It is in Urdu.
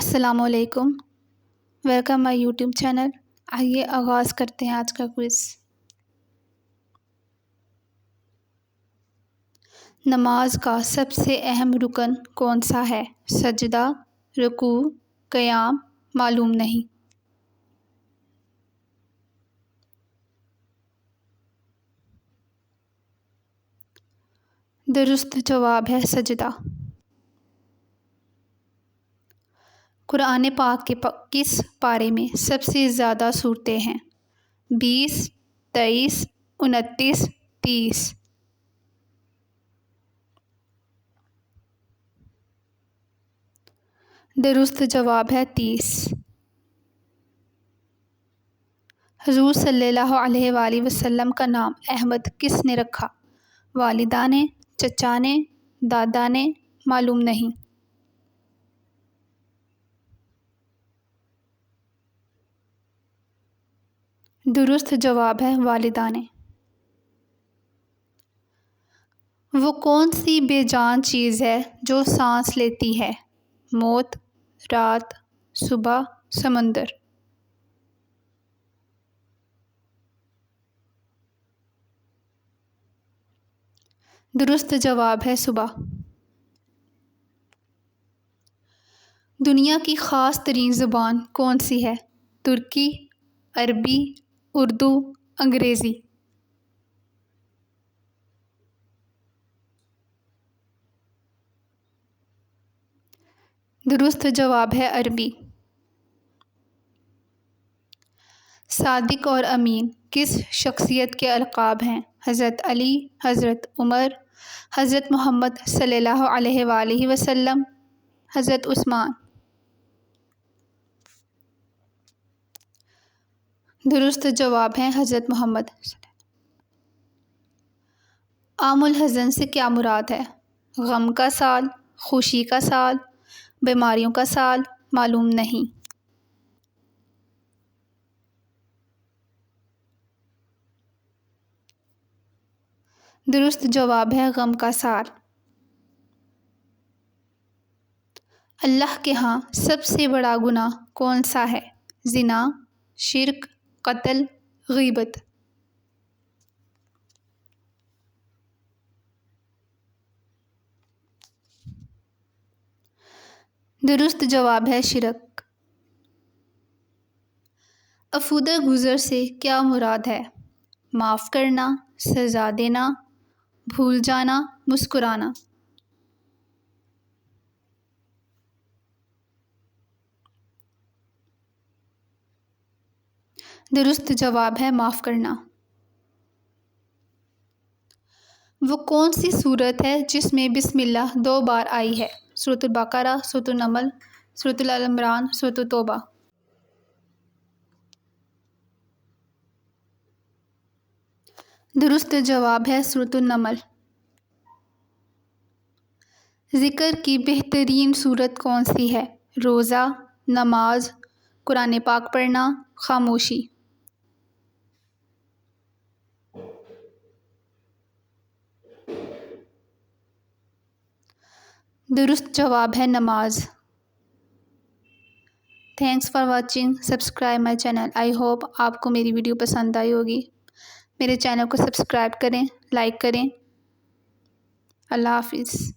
السلام علیکم، ویلکم مائی یوٹیوب چینل۔ آئیے آغاز کرتے ہیں آج کا کوئز۔ نماز کا سب سے اہم رکن کون سا ہے؟ سجدہ، رکوع، قیام، معلوم نہیں۔ درست جواب ہے سجدہ۔ قرآن پاک کے کس پارے میں سب سے زیادہ صورتیں ہیں؟ 20، 23، 29، 30۔ درست جواب ہے 30۔ حضور صلی اللہ علیہ وآلہ وسلم کا نام احمد کس نے رکھا؟ والدہ نے، چچا نے، دادا نے، معلوم نہیں۔ درست جواب ہے والدہ نے۔ وہ کون سی بے جان چیز ہے جو سانس لیتی ہے؟ موت، رات، صبح، سمندر۔ درست جواب ہے صبح۔ دنیا کی خاص ترین زبان کون سی ہے؟ ترکی، عربی، اردو، انگریزی۔ درست جواب ہے عربی۔ صادق اور امین کس شخصیت کے القاب ہیں؟ حضرت علی، حضرت عمر، حضرت محمد صلی اللہ علیہ وآلہ وسلم، حضرت عثمان۔ درست جواب ہے حضرت محمد۔ عام الحزن سے کیا مراد ہے؟ غم کا سال، خوشی کا سال، بیماریوں کا سال، معلوم نہیں۔ درست جواب ہے غم کا سال۔ اللہ کے ہاں سب سے بڑا گناہ کون سا ہے؟ زنا، شرک، قتل، غیبت۔ درست جواب ہے شرک۔ عفو درگزر سے کیا مراد ہے؟ معاف کرنا، سزا دینا، بھول جانا، مسکرانا۔ درست جواب ہے معاف کرنا۔ وہ کون سی سورت ہے جس میں بسم اللہ 2 بار آئی ہے؟ سورۃ البقرہ، سورۃ النمل، سورۃ آل عمران، سورۃ توبہ۔ درست جواب ہے سورۃ النمل۔ ذکر کی بہترین صورت کون سی ہے؟ روزہ، نماز، قرآن پاک پڑھنا، خاموشی۔ درست جواب ہے نماز۔ Thanks for watching, subscribe my channel. I hope آپ کو میری ویڈیو پسند آئی ہوگی۔ میرے چینل کو سبسکرائب کریں، لائک کریں۔ اللہ حافظ۔